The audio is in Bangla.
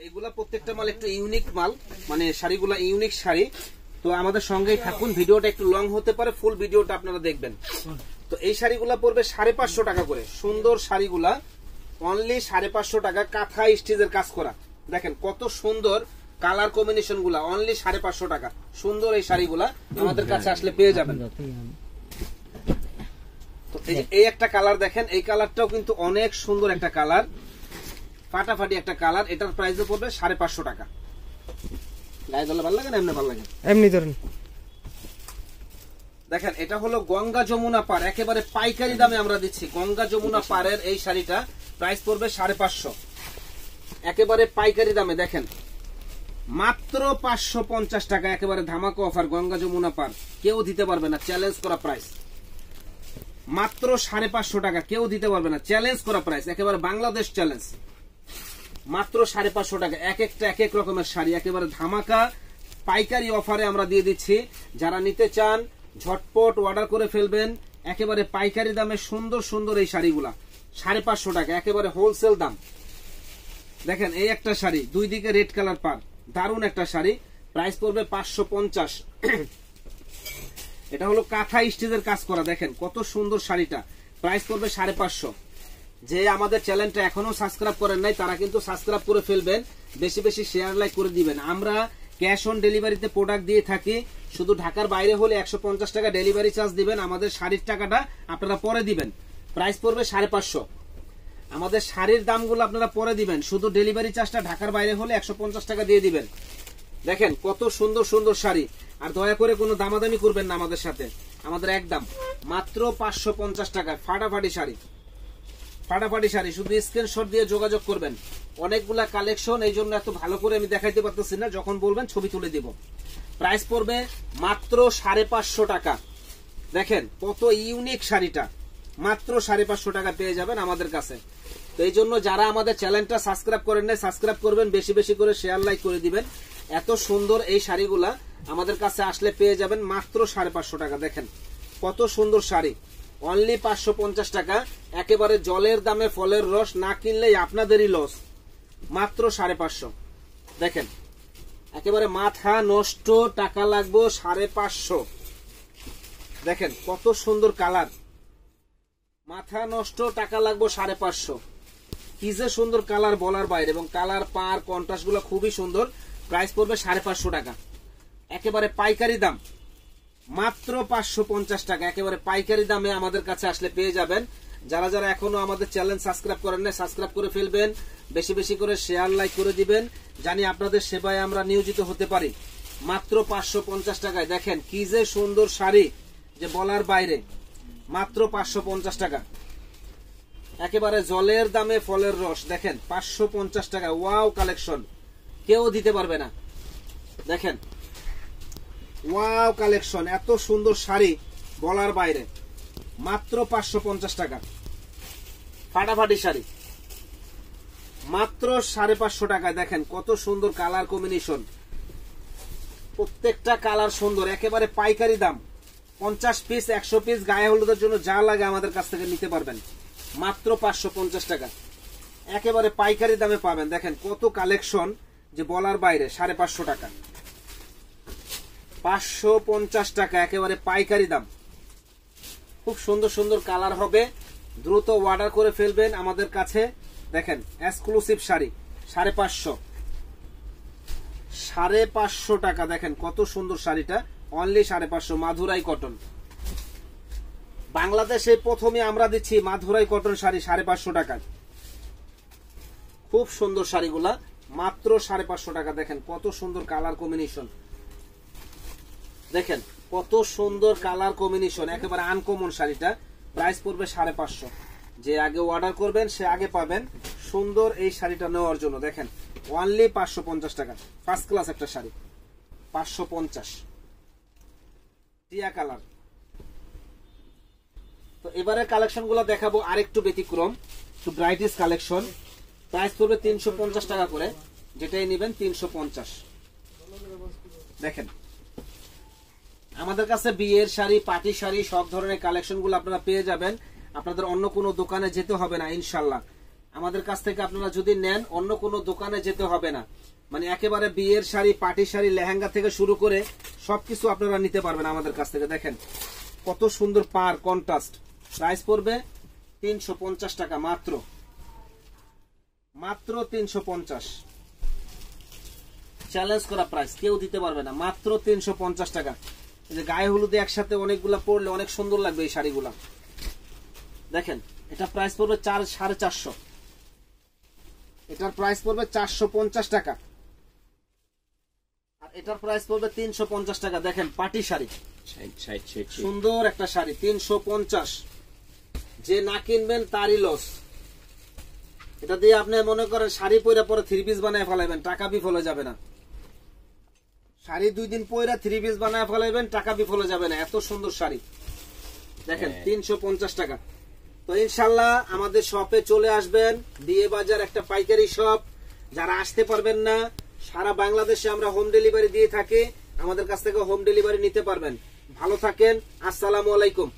এগুলা প্রত্যেকটা মাল একটু ইউনিক মাল, মানে শাড়িগুলা ইউনিক শাড়ি। তো আমাদের সঙ্গেই থাকুন, ভিডিওটা একটু লং হতে পারে, ফুল ভিডিওটা আপনারা দেখবেন। তো এই শাড়িগুলা পড়বে 550 টাকা করে। সুন্দর শাড়িগুলা অনলি 550 টাকা, কাঁথা স্টিচের কাজ করা। দেখেন কত সুন্দর কালার কম্বিনেশন গুলা, অনলি 550 টাকা। সুন্দর এই শাড়িগুলা আমাদের কাছে আসলে পেয়ে যাবেন। তো এই একটা কালার দেখেন, এই কালারটাও কিন্তু অনেক সুন্দর একটা কালার, ফাটাফাটি একটা কালার। এটার প্রাইস পড়বে 550 টাকা। গায়ে ধরলে ভালো লাগে না এমনি ভালো লাগে? এমনি ধরেন। দেখেন এটা হলো গঙ্গা যমুনা পার, একেবারে পাইকারি দামে আমরা দিচ্ছি। গঙ্গা যমুনা পারের এই শাড়িটা প্রাইস পড়বে 550, একেবারে পাইকারি দামে। দেখেন মাত্র 550 টাকা, একেবারে ধামাকা অফার। গঙ্গা যমুনা পার কেউ দিতে পারবে না, চ্যালেঞ্জ করা প্রাইস। মাত্র 550 টাকা, কেউ দিতে পারবে না, চ্যালেঞ্জ করা প্রাইস, একেবারে বাংলাদেশ চ্যালেঞ্জ। মাত্র 550 টাকা, এক একটা এক এক রকমের শাড়ি, একেবারে ধামাকা পাইকারি অফারে আমরা দিয়ে দিচ্ছি। যারা নিতে চান ঝটপট অর্ডার করে ফেলবেন, একেবারে পাইকারি দামে সুন্দর সুন্দর এই শাড়িগুলা 550 টাকা, একেবারে হোলসেল দাম। দেখেন এই একটা শাড়ি, দুই দিকে রেড কালার পার, দারুণ একটা শাড়ি, প্রাইস পড়বে 550। এটা হলো কাঁথা স্টিচের কাজ করা। দেখেন কত সুন্দর শাড়িটা, প্রাইস পড়বে 550। যে আমাদের চ্যানেলটা এখনো সাবস্ক্রাইব করেন নাই তারা কিন্তু সাবস্ক্রাইব করে ফেলবেন, বেশি বেশি শেয়ার লাইক করে দিবেন। আমরা ক্যাশ অন ডেলিভারিতে প্রোডাক্ট দিয়ে থাকি, শুধু ঢাকার বাইরে হলে 150 টাকা ডেলিভারি চার্জ দিবেন, আমাদের শাড়ির টাকাটা আপনারা পরে দিবেন। প্রাইস পড়বে 550। আমাদের শাড়ির দামগুলো আপনারা পরে দিবেন, শুধু ডেলিভারি চার্জটা ঢাকার বাইরে হলে 150 টাকা দিয়ে দিবেন। দেখেন কত সুন্দর সুন্দর শাড়ি, আর দয়া করে কোনো দামাদামি করবেন না আমাদের সাথে, আমাদের একদম মাত্র 550 টাকায় ফাটাফাটি শাড়ি, ফাটাফাটি শাড়ি। শুধু স্ক্রিনশট দিয়ে যোগাযোগ করবেন। অনেকগুলা কালেকশন, এই জন্য এত ভালো করে আমি দেখাইতে পারতেছি না, যখন বলবেন ছবি তুলে দিব। প্রাইস পড়বে মাত্র 550 টাকা। দেখেন কত ইউনিক শাড়িটা, মাত্র 550 টাকা পেয়ে যাবেন আমাদের কাছে। তো এই জন্য যারা আমাদের চ্যানেলটা সাবস্ক্রাইব করেন নাই সাবস্ক্রাইব করবেন, বেশি বেশি করে শেয়ার লাইক করে দিবেন। এত সুন্দর এই শাড়িগুলা আমাদের কাছে আসলে পেয়ে যাবেন মাত্র 550 টাকা। দেখেন কত সুন্দর শাড়ি, অনলি 550 টাকা, একেবারে জলের দামে ফলের রস, না কিনলেই আপনাদেরই লস। মাত্র 550। দেখেন একেবারে মাথা নষ্ট টাকা লাগবে 550। দেখেন কত সুন্দর কালার, মাথা নষ্ট টাকা লাগবে 550। কি যে সুন্দর কালার বলার বাইরে, এবং কালার পার কন্ট্রাস্ট গুলো খুবই সুন্দর। প্রাইস পড়বে 550 টাকা, একেবারে পাইকারি দাম, মাত্র 550 টাকা, একেবারে পাইকারি দামে আমাদের কাছে আসলে পেয়ে যাবেন। যারা যারা এখনো আমাদের চ্যানেল সাবস্ক্রাইব করেন না সাবস্ক্রাইব করে ফেলবেন, বেশি বেশি করে শেয়ার লাইক করে দিবেন, জানি আপনাদের সেবায় আমরা নিয়োজিত হতে পারি। মাত্র 550 টাকায় দেখেন কি যে সুন্দর শাড়ি, যে বলার বাইরে। মাত্র 550 টাকা, একেবারে জলের দামে ফলের রস। দেখেন 550 টাকা, ওয়াও কালেকশন, কেউ দিতে পারবে না। দেখেন ওয়াও কালেকশন, এত সুন্দর শাড়ি বলার বাইরে, মাত্র 550 টাকা, ফাটাফাটি শাড়ি, মাত্র 550 টাকায়। দেখেন কত সুন্দর কালার কম্বিনেশন, প্রত্যেকটা কালার সুন্দর, একেবারে পাইকারি দাম। 50 পিস 100 পিস গায়ে হলুদের জন্য যা লাগে আমাদের কাছ থেকে নিতে পারবেন, মাত্র 550 টাকা, একেবারে পাইকারি দামে পাবেন। দেখেন কত কালেকশন, যে বলার বাইরে। 550 টাকা, 550 টাকা, একেবারে পাইকারি দাম। খুব সুন্দর সুন্দর কালার হবে, দ্রুত অর্ডার করে ফেলবেন আমাদের কাছে। দেখেন এক্সক্লুসিভ শাড়ি 550, 550 টাকা। দেখেন কত সুন্দর শাড়িটা, অনলি 550, মাধুরাই কটন। বাংলাদেশে প্রথমে আমরা দিচ্ছি মাধুরাই কটন শাড়ি 550 টাকা। খুব সুন্দর শাড়িগুলা, মাত্র 550 টাকা। দেখেন কত সুন্দর কালার কম্বিনেশন, দেখেন কত সুন্দর কালার কম্বিনেশন, একেবারে আনকমন শাড়িটা। প্রাইস পড়বে 550। যে আগে অর্ডার করবেন সে আগে পাবেন সুন্দর এই শাড়িটা নেওয়ার জন্য। দেখেন অনলি 550 টাকা, ফার্স্ট ক্লাস একটা শাড়ি, 550, টিয়া কালার। তো এবারে কালেকশন গুলো দেখাবো আরেকটু ব্যতিক্রম, একটু ব্রাইটিস কালেকশন। প্রাইস পড়বে 350 টাকা করে, যেটাই নেবেন 350। দেখেন আমাদের কাছে বিয়ের শাড়ি, পার্টি শাড়ি, সব ধরনের কালেকশন গুলো আপনারা পেয়ে যাবেন। আপনাদের অন্য কোনো দোকানে যেতে হবে না ইনশাল্লাহ। আমাদের কাছ থেকে আপনারা যদি নেন অন্য কোনো দোকানে যেতে হবে না, মানে একেবারে বিয়ের শাড়ি, পার্টি শাড়ি, লেহেঙ্গা থেকে শুরু করে সবকিছু আপনারা নিতে পারবেন আমাদের কাছ থেকে। দেখেন কত সুন্দর পার কন্ট্রাস্ট। প্রাইস পড়বে 350 টাকা, মাত্র 350। চ্যালেঞ্জ করা প্রাইস, কেউ দিতে পারবে না, মাত্র 350 টাকা। এই যে গায়ে হলুদে একসাথে অনেকগুলা পরলে অনেক সুন্দর লাগবে এই শাড়িগুলা। দেখেন এটা প্রাইস পড়বে 450। এটার প্রাইস পড়বে 450 টাকা, আর এটার প্রাইস পড়বে 350 টাকা। দেখেন পার্টি শাড়ি, সুন্দর একটা শাড়ি, 350। যে না কিনবেন তারই লস। এটা দিয়ে আপনি মনে করেন শাড়ি পরে পরে 3 পিস বানায় ফেলাইবেন, টাকা বিফল হয়ে যাবে না। শাড়ি 2 দিন পরে 3 পিস বানায় ফেলাইবেন, টাকা বিফল হয়ে যাবে না। এত সুন্দর শাড়ি দেখেন, 350 টাকা। তো ইনশাল্লাহ আমাদের শপে চলে আসবেন, বিয়ে বাজার একটা পাইকারি শপ। যারা আসতে পারবেন না, সারা বাংলাদেশে আমরা হোম ডেলিভারি দিয়ে থাকি, আমাদের কাছ থেকে হোম ডেলিভারি নিতে পারবেন। ভালো থাকেন, আসসালামু আলাইকুম।